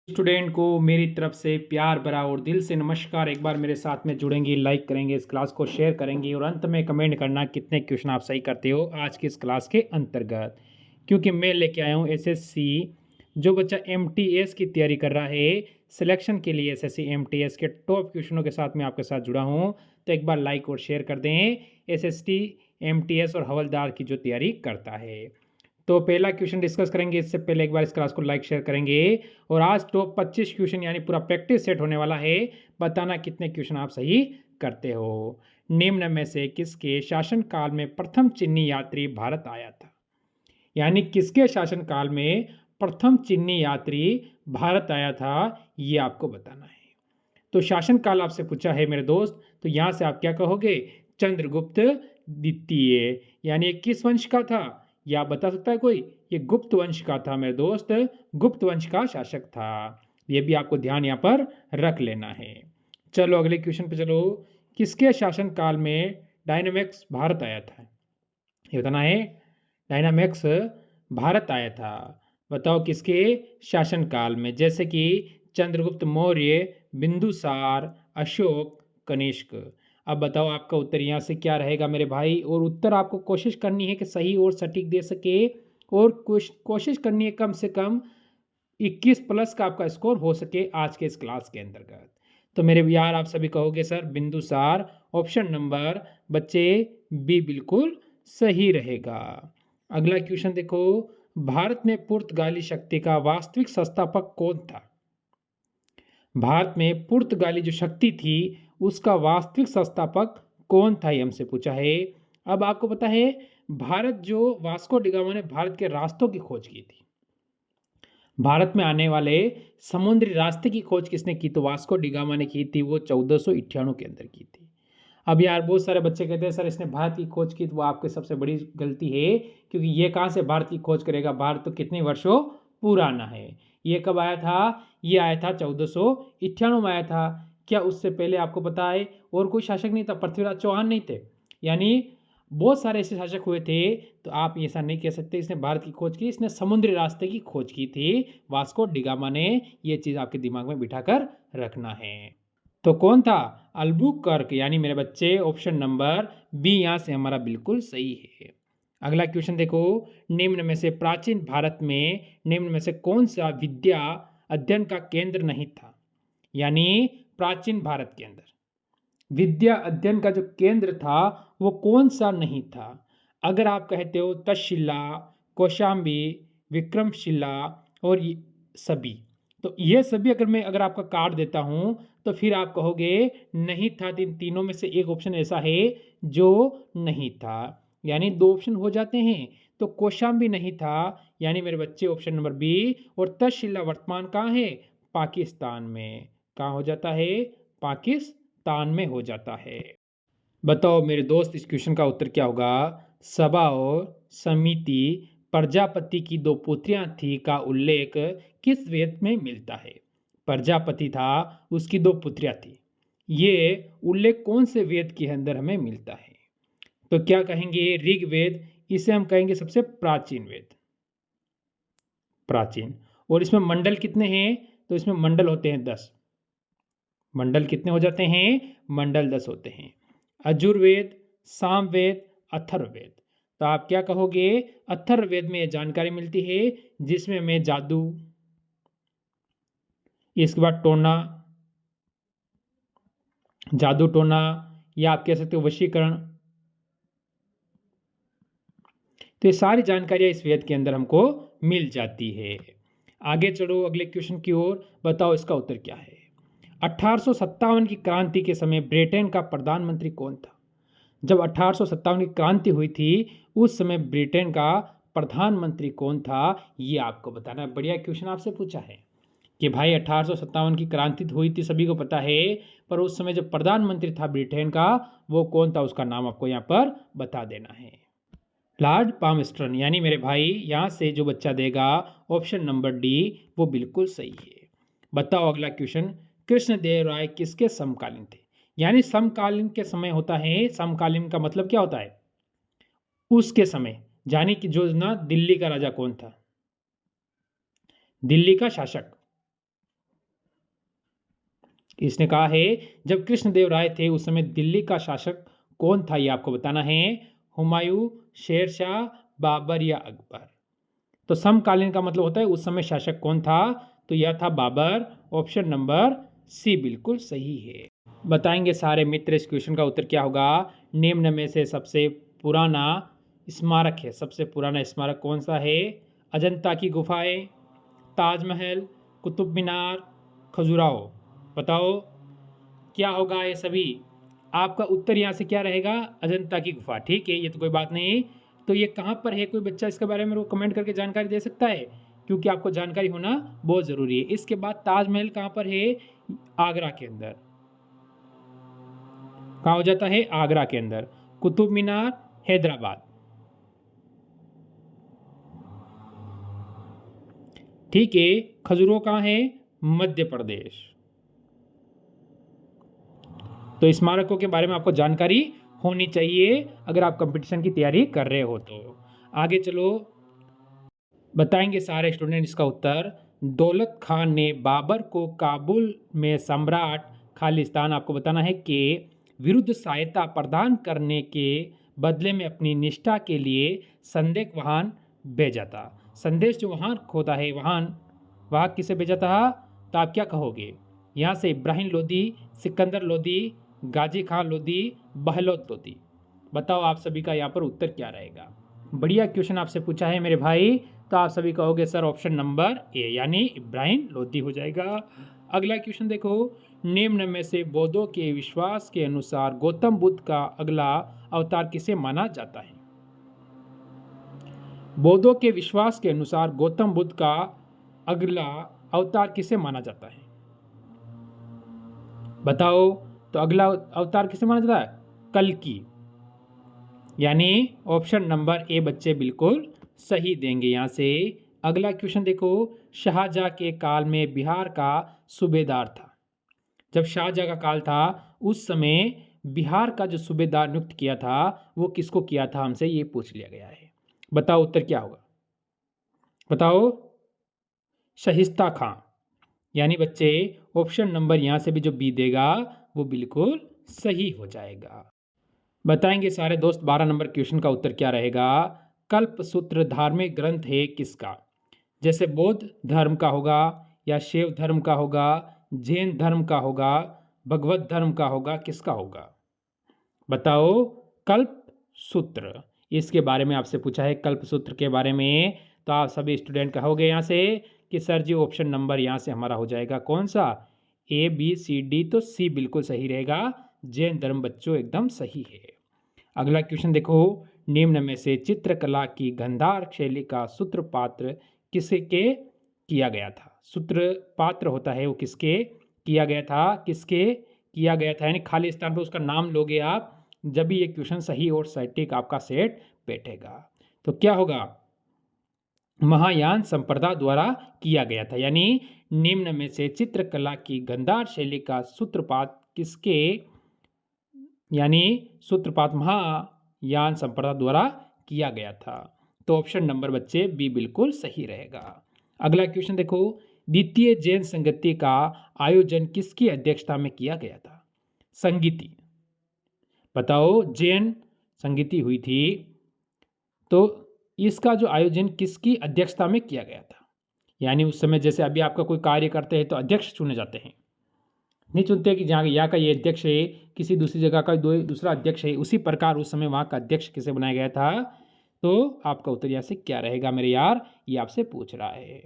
Student को मेरी तरफ से प्यार भरा और दिल से नमस्कार। एक बार मेरे साथ में जुड़ेंगे, लाइक करेंगे, इस क्लास को शेयर करेंगे और अंत में कमेंट करना कितने क्वेश्चन आप सही करते हो आज की इस क्लास के अंतर्गत। क्योंकि मैं लेके आया हूँ एसएससी, जो बच्चा एमटीएस की तैयारी कर रहा है सिलेक्शन के लिए, एसएससी एमटीएस के टॉप क्वेश्चनों के साथ मैं आपके साथ जुड़ा हूँ। तो एक बार लाइक और शेयर कर दें एसएससी, एमटीएस और हवलदार की जो तैयारी करता है। तो पहला क्वेश्चन डिस्कस करेंगे, इससे पहले एक बार इस क्लास को लाइक शेयर करेंगे। और आज टॉप 25 क्वेश्चन यानी पूरा प्रैक्टिस सेट होने वाला है। बताना कितने क्वेश्चन आप सही करते हो। निम्न में से किसके शासनकाल में प्रथम चीनी यात्री भारत आया था? यानी किसके शासनकाल में प्रथम चीनी यात्री भारत आया था, ये आपको बताना है। तो शासनकाल आपसे पूछा है मेरे दोस्त, तो यहाँ से आप क्या कहोगे? चंद्रगुप्त द्वितीय। यानी ये किस वंश का था? या आप बता सकता है कोई? ये गुप्त वंश का था मेरे दोस्त, गुप्त वंश का शासक था। ये भी आपको ध्यान यहाँ पर रख लेना है। चलो अगले क्वेश्चन पे चलो। किसके शासनकाल में डायनामिक्स भारत आया था? ये बताना है। डायनामिक्स भारत आया था, बताओ किसके शासनकाल में? जैसे कि चंद्रगुप्त मौर्य, बिंदुसार, अशोक, कनिष्क। अब बताओ आपका उत्तर यहाँ से क्या रहेगा मेरे भाई? और उत्तर आपको कोशिश करनी है कि सही और सटीक दे सके, और कोशिश करनी है कम से कम 21 प्लस का आपका स्कोर हो सके आज के इस क्लास के अंतर्गत। तो मेरे यार आप सभी कहोगे सर बिंदुसार। ऑप्शन नंबर बच्चे बी बिल्कुल सही रहेगा। अगला क्वेश्चन देखो, भारत में पुर्तगाली शक्ति का वास्तविक संस्थापक कौन था? भारत में पुर्तगाली जो शक्ति थी उसका वास्तविक संस्थापक कौन था, ये हमसे पूछा है। अब आपको पता है भारत जो वास्को डिगामा ने भारत के रास्तों की खोज की थी, भारत में आने वाले समुद्री रास्ते की खोज किसने की? तो वास्को डिगामा ने की थी, वो 1498 के अंदर की थी। अब यार बहुत सारे बच्चे कहते हैं सर इसने भारत की खोज की, तो वो आपकी सबसे बड़ी गलती है, क्योंकि ये कहाँ से भारत की खोज करेगा? भारत तो कितने वर्षों पुराना है। ये कब आया था? ये आया था 1498 में आया था। क्या उससे पहले आपको पता है और कोई शासक नहीं था? पृथ्वीराज चौहान नहीं थे? यानी बहुत सारे ऐसे शासक हुए थे। तो आप ऐसा नहीं कह सकते इसने भारत की खोज की, इसने समुद्री रास्ते की खोज की थी वास्को डिगामा ने। ये चीज़ आपके दिमाग में बिठाकर रखना है। तो कौन था? अल्बुकर्क। यानी मेरे बच्चे ऑप्शन नंबर बी यहाँ से हमारा बिल्कुल सही है। अगला क्वेश्चन देखो, निम्न में से प्राचीन भारत में निम्न में से कौन सा विद्या अध्ययन का केंद्र नहीं था? यानी प्राचीन भारत के अंदर विद्या अध्ययन का जो केंद्र था वो कौन सा नहीं था? अगर आप कहते हो तक्षशिला, कौशाम्बी, विक्रमशिला और ये सभी, तो ये सभी अगर आपका काट देता हूं तो फिर आप कहोगे नहीं था। तीनों में से एक ऑप्शन ऐसा है जो नहीं था, यानी दो ऑप्शन हो जाते हैं। तो कौशाम्बी नहीं था, यानी मेरे बच्चे ऑप्शन नंबर बी। और तक्षशिला वर्तमान कहाँ है? पाकिस्तान में। कहाँ हो जाता है? पाकिस्तान में हो जाता है। बताओ मेरे दोस्त इस क्वेश्चन का उत्तर क्या होगा? सभा और समिति प्रजापति की दो पुत्रियां थी का उल्लेख किस वेद में मिलता है? प्रजापति था, उसकी दो पुत्रियां थी, ये उल्लेख कौन से वेद के अंदर हमें मिलता है? तो क्या कहेंगे? ऋग्वेद। इसे हम कहेंगे सबसे प्राचीन वेद, प्राचीन। और इसमें मंडल कितने हैं? तो इसमें मंडल होते हैं 10। मंडल कितने हो जाते हैं? मंडल 10 होते हैं। अजुर्वेद, सामवेद, अथर्ववेद। तो आप क्या कहोगे? अथर्ववेद में जानकारी मिलती है, जिसमें हमें जादू, इसके बाद टोना, जादू टोना, या आप कह सकते हो वशीकरण। तो ये सारी जानकारियां इस वेद के अंदर हमको मिल जाती है। आगे चलो अगले क्वेश्चन की ओर। बताओ इसका उत्तर क्या है? 1857 की क्रांति के समय ब्रिटेन का प्रधानमंत्री कौन था? जब 1857 की क्रांति हुई थी उस समय ब्रिटेन का प्रधानमंत्री कौन था, ये आपको बताना है। बढ़िया क्वेश्चन आपसे पूछा है कि भाई 1857 की क्रांति हुई थी, सभी को पता है, पर उस समय जो प्रधानमंत्री था ब्रिटेन का वो कौन था, उसका नाम आपको यहाँ पर बता देना है। लॉर्ड पामस्टर्न। यानी मेरे भाई यहाँ से जो बच्चा देगा ऑप्शन नंबर डी वो बिल्कुल सही है। बताओ अगला क्वेश्चन, कृष्णदेव राय किसके समकालीन थे? यानी समकालीन के समय होता है, समकालीन का मतलब क्या होता है? उसके समय, यानी कि जो ना दिल्ली का राजा कौन था, दिल्ली का शासक, इसने कहा है जब कृष्णदेव राय थे उस समय दिल्ली का शासक कौन था, ये आपको बताना है। हुमायूं, शेरशाह, बाबर या अकबर। तो समकालीन का मतलब होता है उस समय शासक कौन था, तो यह था बाबर। ऑप्शन नंबर सी बिल्कुल सही है। बताएंगे सारे मित्र इस क्वेश्चन का उत्तर क्या होगा। निम्न में से सबसे पुराना स्मारक है, सबसे पुराना स्मारक कौन सा है। अजंता की गुफाएं, ताजमहल, कुतुब मीनार, खजुराहो। बताओ क्या होगा ये सभी। आपका उत्तर यहाँ से क्या रहेगा, अजंता की गुफा। ठीक है, ये तो कोई बात नहीं। तो ये कहाँ पर है, कोई बच्चा इसके बारे में कमेंट करके जानकारी दे सकता है, क्योंकि आपको जानकारी होना बहुत ज़रूरी है। इसके बाद ताजमहल कहाँ पर है, आगरा के अंदर। कहाँ हो जाता है, आगरा के अंदर। कुतुब मीनार हैदराबाद। ठीक है, खजुराहो कहाँ है, मध्य प्रदेश। तो स्मारकों के बारे में आपको जानकारी होनी चाहिए अगर आप कंपटीशन की तैयारी कर रहे हो तो। आगे चलो, बताएंगे सारे स्टूडेंट इसका उत्तर। दौलत खान ने बाबर को काबुल में सम्राट खालिस्तान, आपको बताना है, कि विरुद्ध सहायता प्रदान करने के बदले में अपनी निष्ठा के लिए संदेश वाहन भेजा था। संदेश जो वाहन होता है, वाहन वहाँ किसे भेजा था, तो आप क्या कहोगे। यहाँ से इब्राहिम लोदी, सिकंदर लोदी, गाजी खान लोदी, बहलोत लोदी। बताओ आप सभी का यहाँ पर उत्तर क्या रहेगा। बढ़िया क्वेश्चन आपसे पूछा है मेरे भाई। तो आप सभी कहोगे सर ऑप्शन नंबर ए यानी इब्राहिम लोदी हो जाएगा। अगला क्वेश्चन देखो, निम्न में से बौद्धों के विश्वास के अनुसार गौतम बुद्ध का अगला अवतार किसे माना जाता है। बौद्धों के विश्वास के अनुसार गौतम बुद्ध का अगला अवतार किसे माना जाता है। बताओ तो अगला अवतार किसे माना जाता है, कल्कि, यानी ऑप्शन नंबर ए बच्चे बिल्कुल सही देंगे यहाँ से। अगला क्वेश्चन देखो, शाहजहां के काल में बिहार का सूबेदार था। जब शाहजहां का काल था उस समय बिहार का जो सूबेदार नियुक्त किया था वो किसको किया था, हमसे ये पूछ लिया गया है। बताओ उत्तर क्या होगा। बताओ, शाहिस्ता खां। यानी बच्चे ऑप्शन नंबर यहाँ से भी जो बी देगा वो बिल्कुल सही हो जाएगा। बताएंगे सारे दोस्त 12 नंबर क्वेश्चन का उत्तर क्या रहेगा। कल्पसूत्र धार्मिक ग्रंथ है किसका। जैसे बौद्ध धर्म का होगा, या शैव धर्म का होगा, जैन धर्म का होगा, भगवत धर्म का होगा, किसका होगा। बताओ, कल्पसूत्र, इसके बारे में आपसे पूछा है कल्पसूत्र के बारे में। तो आप सभी स्टूडेंट कहोगे यहाँ से कि सर जी ऑप्शन नंबर यहाँ से हमारा हो जाएगा कौन सा, ए बी सी डी। तो सी बिल्कुल सही रहेगा, जैन धर्म बच्चों एकदम सही है। अगला क्वेश्चन देखो, निम्न में से चित्रकला की गंधार शैली का सूत्रपात्र किसके किया गया था। सूत्रपात्र होता है वो किसके किया गया था, किसके किया गया था, यानी खाली स्थान पर उसका नाम लोगे आप, जब भी ये क्वेश्चन सही और सटीक आपका सेट बैठेगा। तो क्या होगा, महायान संप्रदाय द्वारा किया गया था। यानी निम्न में से चित्रकला की गंधार शैली का सूत्रपात किसके, यानी सूत्रपात महायान संप्रदाय द्वारा किया गया था। तो ऑप्शन नंबर बच्चे बी बिल्कुल सही रहेगा। अगला क्वेश्चन देखो, द्वितीय जैन संगति का आयोजन किसकी अध्यक्षता में किया गया था। संगीति, बताओ जैन संगीति हुई थी तो इसका जो आयोजन किसकी अध्यक्षता में किया गया था। यानी उस समय जैसे अभी आपका कोई कार्य करते हैं तो अध्यक्ष चुने जाते हैं, नहीं चुनते कि जहाँ यहाँ का ये अध्यक्ष है, किसी दूसरी जगह का दूसरा अध्यक्ष है, उसी प्रकार उस समय वहाँ का अध्यक्ष किसे बनाया गया था। तो आपका उत्तर यहाँ से क्या रहेगा मेरे यार, ये आपसे पूछ रहा है।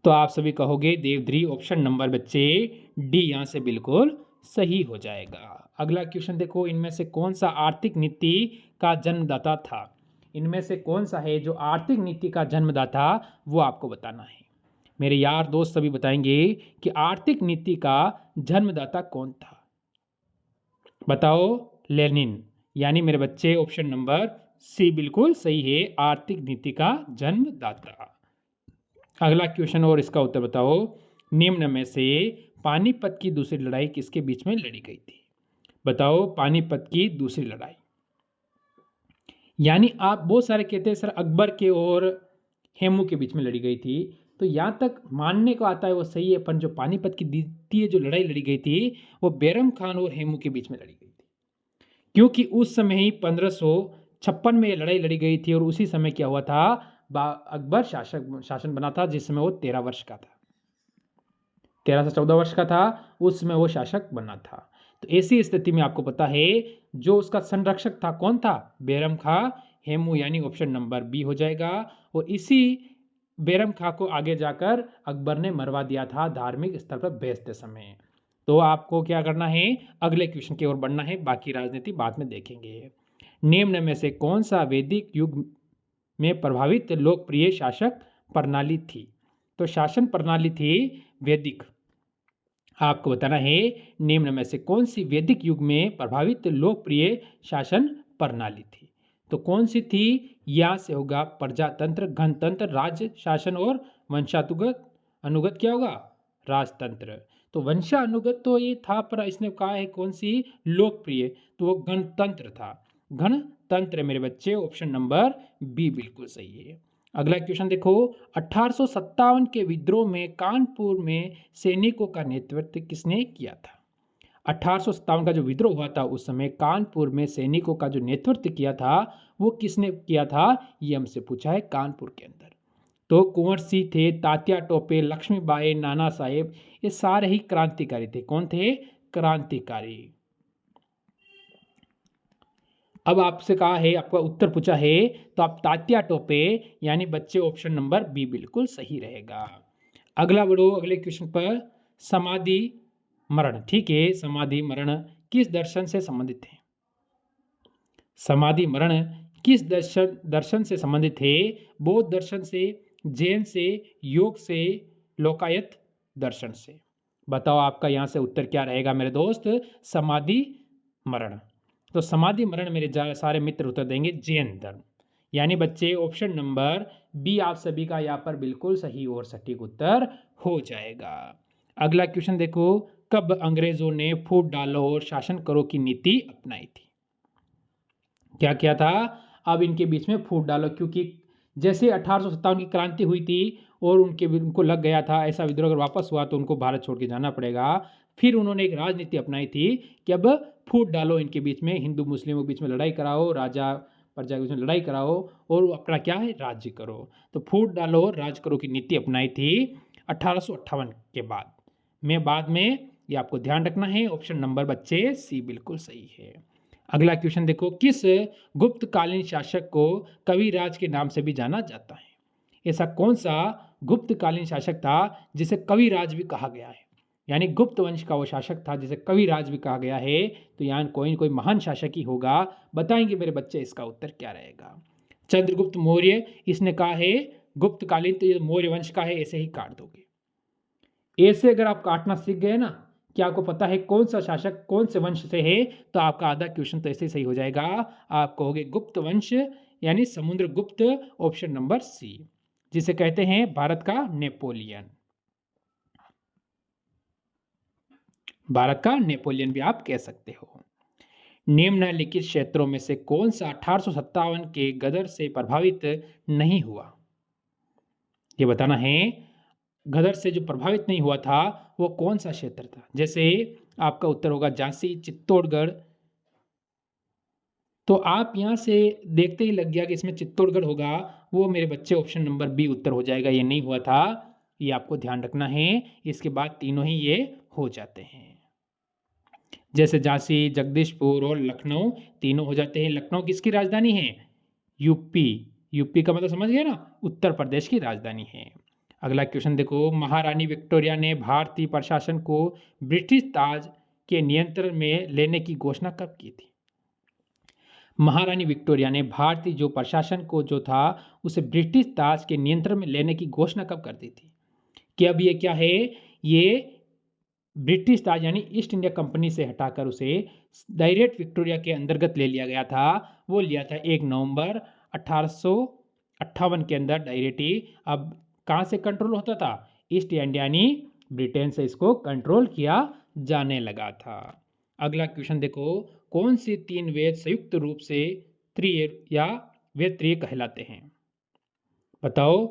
तो आप सभी कहोगे देवध्री, ऑप्शन नंबर बच्चे डी यहाँ से बिल्कुल सही हो जाएगा। अगला क्वेश्चन देखो, इनमें से कौन सा आर्थिक नीति का जन्मदाता था। इनमें से कौन सा है जो आर्थिक नीति का जन्मदाता, वो आपको बताना है। मेरे यार दोस्त सभी बताएंगे कि आर्थिक नीति का जन्मदाता कौन था। बताओ, लेनिन। यानी मेरे बच्चे ऑप्शन नंबर सी बिल्कुल सही है, आर्थिक नीति का जन्मदाता। अगला क्वेश्चन और इसका उत्तर बताओ, निम्न में से पानीपत की दूसरी लड़ाई किसके बीच में लड़ी गई थी। बताओ, पानीपत की दूसरी लड़ाई, यानी आप बहुत सारे कहते हैं सर अकबर के और हेमू के बीच में लड़ी गई थी, तो यहाँ तक मानने को आता है वो सही है, पर जो पानीपत की द्वितीय जो लड़ाई लड़ी गई थी वो बैरम खान और हेमू के बीच में लड़ी गई थी, क्योंकि उस समय ही 1556 में ये लड़ाई लड़ी गई थी और उसी समय क्या हुआ था, अकबर शासन बना था, जिस समय वो 13 वर्ष का था, 13 से 14 वर्ष का था, उस समय वो शासक बना था। तो ऐसी स्थिति में आपको पता है जो उसका संरक्षक था कौन था, बैरम खां हेमू, यानी ऑप्शन नंबर बी हो जाएगा। और इसी बैरम खां को आगे जाकर अकबर ने मरवा दिया था धार्मिक स्थल पर बेचते समय। तो आपको क्या करना है, अगले क्वेश्चन की ओर बढ़ना है, बाकी राजनीति बाद में देखेंगे। निम्न में से कौन सा वैदिक युग में प्रभावित लोकप्रिय शासक प्रणाली थी? तो शासन प्रणाली थी वैदिक। आपको बताना है निम्न में से कौन सी वैदिक युग में प्रभावित लोकप्रिय शासन प्रणाली थी। तो कौन सी थी, यहाँ से होगा प्रजातंत्र, गणतंत्र, राज्य शासन और वंशानुगत अनुगत क्या होगा, राजतंत्र। तो वंशानुगत तो ये था, पर इसने कहा है कौन सी लोकप्रिय, तो वो गणतंत्र था। गणतंत्र मेरे बच्चे, ऑप्शन नंबर बी बिल्कुल सही है। अगला क्वेश्चन देखो, 1857 के विद्रोह में कानपुर में सैनिकों का नेतृत्व किसने किया था? 1857 का जो विद्रोह हुआ था उस समय कानपुर में सैनिकों का जो नेतृत्व किया था वो किसने किया था, ये हमसे पूछा है कानपुर के अंदर। तो कुंवर सिंह थे, तात्या टोपे, लक्ष्मीबाई, नाना साहेब, ये सारे ही क्रांतिकारी थे। कौन थे? क्रांतिकारी। अब आपसे कहा है, आपका उत्तर पूछा है, तो आप तात्या टोपे, यानी बच्चे ऑप्शन नंबर बी बिल्कुल सही रहेगा। अगला बढ़ो अगले क्वेश्चन पर, समाधि मरण। ठीक है, समाधि मरण किस दर्शन से संबंधित है? समाधि मरण किस दर्शन से संबंधित है? बौद्ध दर्शन से, जैन से, योग से, लोकायत दर्शन से। बताओ आपका यहाँ से उत्तर क्या रहेगा मेरे दोस्त? समाधि मरण। तो समाधि मरण मेरे सारे मित्र उत्तर देंगे जैन धर्म, यानी बच्चे ऑप्शन नंबर बी आप सभी का यहाँ पर बिल्कुल सही और सटीक उत्तर हो जाएगा। अगला क्वेश्चन देखो, कब अंग्रेजों ने फूट डालो और शासन करो की नीति अपनाई थी? क्या किया था? अब इनके बीच में फूट डालो, क्योंकि जैसे 1857 की क्रांति हुई थी और उनको लग गया था ऐसा विद्रोह अगर वापस हुआ तो उनको भारत छोड़ के जाना पड़ेगा। फिर उन्होंने एक राजनीति अपनाई थी कि अब फूट डालो इनके बीच में, हिंदू मुस्लिमों के बीच में लड़ाई कराओ, राजा प्रजा के बीच में लड़ाई कराओ और अपना क्या है, राज्य करो। तो फूट डालो और राज करो की नीति अपनाई थी 1858 के बाद में ये आपको ध्यान रखना है। ऑप्शन नंबर बच्चे सी बिल्कुल सही है। अगला क्वेश्चन देखो, किस गुप्तकालीन शासक को कविराज के नाम से भी जाना जाता है? ऐसा कौन सा गुप्तकालीन शासक था जिसे कविराज भी कहा गया है, यानी गुप्त वंश का वो शासक था जिसे कविराज भी कहा गया है? तो यहाँ कोई न कोई महान शासक ही होगा। बताएंगे मेरे बच्चे इसका उत्तर क्या रहेगा? चंद्रगुप्त मौर्य, इसने कहा है गुप्तकालीन, तो ये मौर्य वंश का है, ऐसे ही काट दोगे। ऐसे अगर आप काटना सीख गए ना, क्या आपको पता है कौन सा शासक कौन से वंश से है, तो आपका आधा क्वेश्चन तो ऐसे ही सही हो जाएगा। आप कहोगे गुप्त वंश, यानी समुद्रगुप्त, ऑप्शन नंबर सी, जिसे कहते हैं भारत का नेपोलियन। भारत का नेपोलियन भी आप कह सकते हो। निम्नलिखित क्षेत्रों में से कौन सा 1857 के गदर से प्रभावित नहीं हुआ? ये बताना है। गदर से जो प्रभावित नहीं हुआ था वो कौन सा क्षेत्र था? जैसे आपका उत्तर होगा झांसी, चित्तौड़गढ़। तो आप यहाँ से देखते ही लग गया कि इसमें चित्तौड़गढ़ होगा, वो मेरे बच्चे ऑप्शन नंबर बी उत्तर हो जाएगा। ये नहीं हुआ था, ये आपको ध्यान रखना है। इसके बाद तीनों ही ये हो जाते हैं, जैसे झांसी, जगदीशपुर और लखनऊ तीनों हो जाते हैं। लखनऊ किसकी राजधानी है? यूपी। यूपी का मतलब समझ गए ना, उत्तर प्रदेश की राजधानी है। अगला क्वेश्चन देखो, महारानी विक्टोरिया ने भारतीय प्रशासन को ब्रिटिश ताज के नियंत्रण में लेने की घोषणा कब की थी? महारानी विक्टोरिया ने भारतीय जो प्रशासन को जो था उसे ब्रिटिश ताज के नियंत्रण में लेने की घोषणा कब कर दी थी? कि अब ये क्या है, ये ब्रिटिश ताज यानी ईस्ट इंडिया कंपनी से हटाकर उसे डायरेक्ट विक्टोरिया के अंतर्गत ले लिया गया था। वो लिया था 1 नवंबर 1858 के अंदर डायरेक्ट ही। अब कहाँ से कंट्रोल होता था? ईस्ट इंडिया यानी ब्रिटेन से इसको कंट्रोल किया जाने लगा था। अगला क्वेश्चन देखो, कौन से 3 वेद संयुक्त रूप से त्रिय या वेद त्रिय कहलाते हैं? बताओ।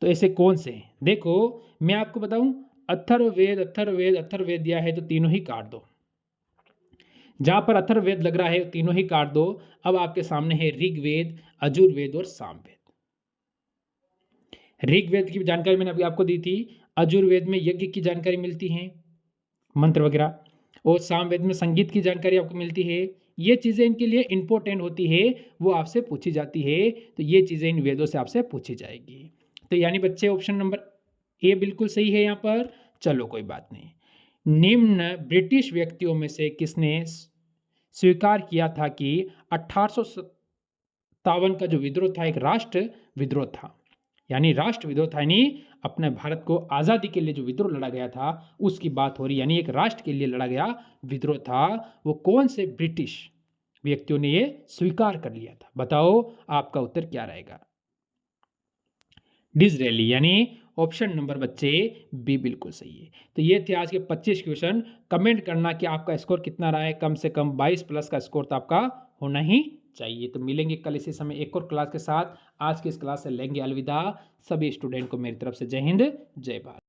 तो ऐसे कौन से हैं? देखो मैं आपको बताऊं, अथर्ववेद दिया है तो तीनों ही काट दो। जहां पर अथर्ववेद लग रहा है तीनों ही काट दो। अब आपके सामने है ऋग्वेद, यजुर्वेद और सामवेद। ऋग्वेद की जानकारी मैंने अभी आपको दी थी। यजुर्वेद में यज्ञ की जानकारी मिलती है, मंत्र वगैरह, और सामवेद में संगीत की जानकारी आपको मिलती है। ये चीज़ें इनके लिए इंपॉर्टेंट होती है, वो आपसे पूछी जाती है, तो ये चीज़ें इन वेदों से आपसे पूछी जाएगी। तो यानी बच्चे ऑप्शन नंबर ए बिल्कुल सही है यहाँ पर। चलो कोई बात नहीं। निम्न ब्रिटिश व्यक्तियों में से किसने स्वीकार किया था कि 1857 का जो विद्रोह था एक राष्ट्र विद्रोह था, यानी राष्ट्र विद्रोह था, यानी अपने भारत को आज़ादी के लिए जो विद्रोह लड़ा गया था उसकी बात हो रही, यानी एक राष्ट्र के लिए लड़ा गया विद्रोह था। वो कौन से ब्रिटिश व्यक्तियों ने ये स्वीकार कर लिया था? बताओ आपका उत्तर क्या रहेगा? डिसरेली, यानी ऑप्शन नंबर बच्चे बी बिल्कुल सही है। तो ये थे आज के 25 क्वेश्चन। कमेंट करना कि आपका स्कोर कितना रहा है। कम से कम 22 प्लस का स्कोर तो आपका होना ही चाहिए। तो मिलेंगे कल इसी समय एक और क्लास के साथ। आज की इस क्लास से लेंगे अलविदा। सभी स्टूडेंट को मेरी तरफ से जय हिंद, जय भारत।